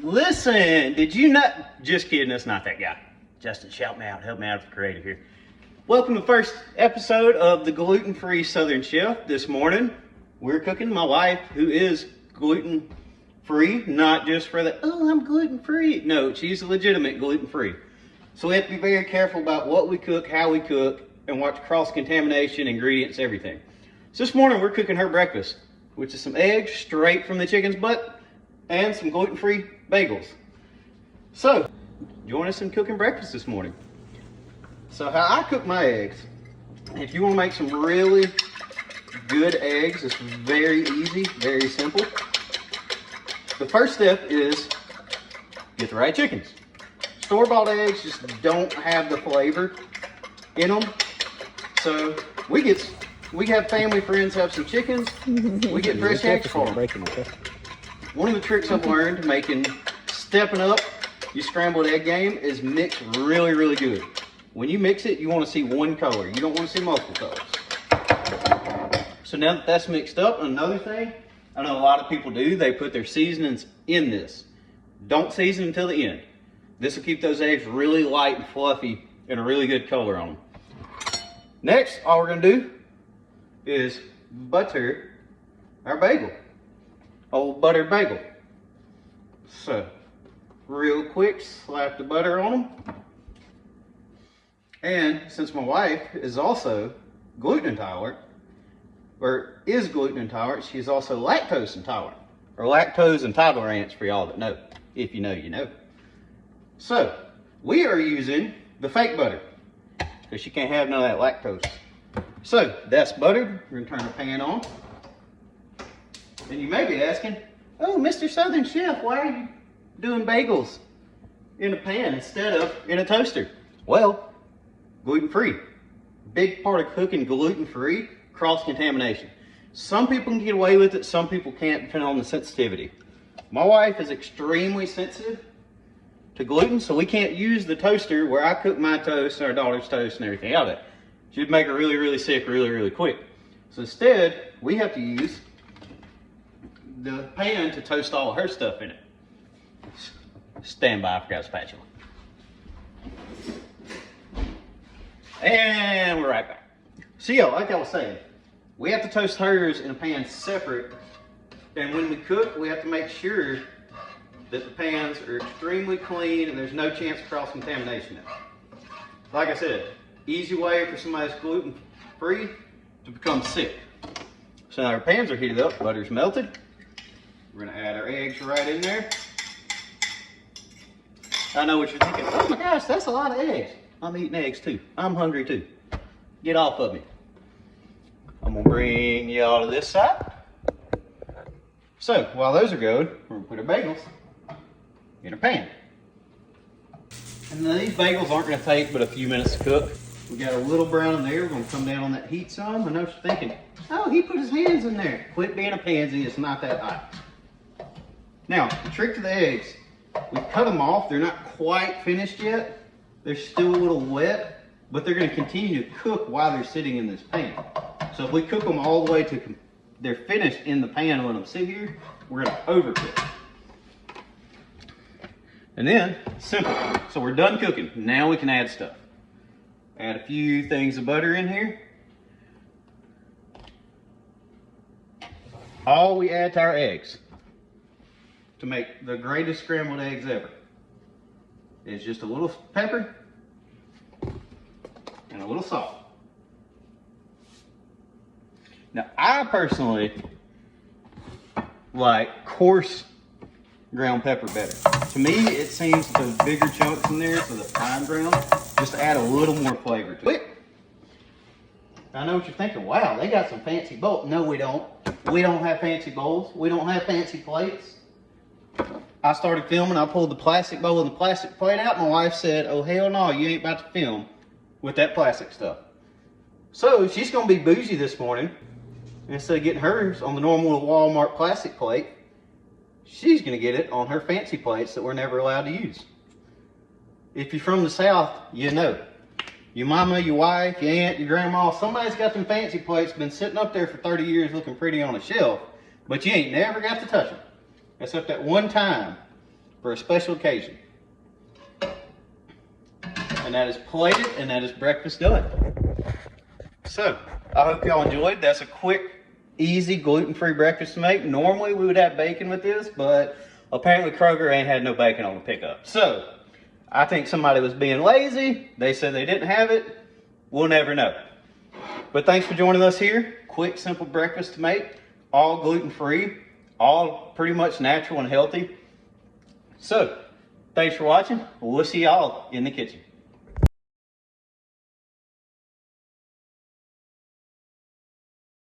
Listen, did you not? Just kidding, that's not that guy. Justin, shout me out, help me out with the creative here. Welcome to the first episode of the Gluten-Free Southern Chef. This morning, we're cooking my wife, who is gluten-free, not just for the, oh, I'm gluten-free. No, she's legitimate gluten-free. So we have to be very careful about what we cook, how we cook, and watch cross-contamination, ingredients, everything. So this morning, we're cooking her breakfast, which is some eggs straight from the chicken's butt and some gluten-free bagels. So, join us in cooking breakfast this morning. So how I cook my eggs, if you want to make some really good eggs, it's very easy, very simple. The first step is get the right chickens. Store-bought eggs just don't have the flavor in them. So we have family friends have some chickens, we get fresh eggs for them. One of the tricks I've learned making, stepping up your scrambled egg game is mix really, really good. When you mix it, you want to see one color. You don't want to see multiple colors. So now that that's mixed up, another thing I know a lot of people do, they put their seasonings in this. Don't season until the end. This will keep those eggs really light and fluffy and a really good color on them. Next, all we're going to do is butter our bagel. Old buttered bagel. So, real quick, slap the butter on them. And since my wife is also gluten intolerant, or is gluten intolerant, she's also lactose intolerant, or lactose intolerant for y'all that know. If you know, you know. So, we are using the fake butter, because she can't have none of that lactose. So, that's buttered. We're going to turn the pan on. And you may be asking, oh, Mr. Southern Chef, why are you doing bagels in a pan instead of in a toaster? Well, gluten-free. Big part of cooking gluten-free, cross-contamination. Some people can get away with it, some people can't, depending on the sensitivity. My wife is extremely sensitive to gluten, so we can't use the toaster where I cook my toast and our daughter's toast and everything out of it. She'd make her really, really sick really, really quick. So instead, we have to use the pan to toast all of her stuff in it. Stand by, I forgot a spatula. And we're right back. So yeah, like I was saying, we have to toast hers in a pan separate. And when we cook, we have to make sure that the pans are extremely clean and there's no chance of cross-contamination in it. Like I said, easy way for somebody that's gluten-free to become sick. So now our pans are heated up, butter's melted. We're gonna add our eggs right in there. I know what you're thinking, oh my gosh, that's a lot of eggs. I'm eating eggs too. I'm hungry too. Get off of me. I'm gonna bring y'all to this side. So while those are going, we're gonna put our bagels in a pan. And now these bagels aren't gonna take but a few minutes to cook. We got a little brown in there. We're gonna come down on that heat some. I know what you're thinking, oh, he put his hands in there. Quit being a pansy, it's not that hot. Now, the trick to the eggs, we've cut them off. They're not quite finished yet. They're still a little wet, but they're going to continue to cook while they're sitting in this pan. So if we cook them all the way to they're finished in the pan and let them sit here, we're going to overcook. And then, simple. So we're done cooking. Now we can add stuff. Add a few things of butter in here. All we add to our eggs to make the greatest scrambled eggs ever is just a little pepper and a little salt. Now, I personally like coarse ground pepper better. To me, it seems those bigger chunks in there, so the fine ground, just add a little more flavor to it. I know what you're thinking, wow, they got some fancy bowls. No, we don't. We don't have fancy bowls. We don't have fancy plates. I started filming, I pulled the plastic bowl and the plastic plate out. My wife said, oh hell no, you ain't about to film with that plastic stuff. So she's gonna be bougie this morning. Instead of getting hers on the normal Walmart plastic plate, she's gonna get it on her fancy plates that we're never allowed to use. If you're from the South, you know. Your mama, your wife, your aunt, your grandma, somebody's got them fancy plates, been sitting up there for 30 years looking pretty on a shelf, but you ain't never got to touch them. Except that one time for a special occasion. And that is plated, and that is breakfast done. So, I hope y'all enjoyed. That's a quick, easy, gluten-free breakfast to make. Normally, we would have bacon with this, but apparently Kroger ain't had no bacon on the pickup. So, I think somebody was being lazy. They said they didn't have it. We'll never know. But thanks for joining us here. Quick, simple breakfast to make. All gluten-free. All pretty much natural and healthy. So, thanks for watching. We'll see y'all in the kitchen.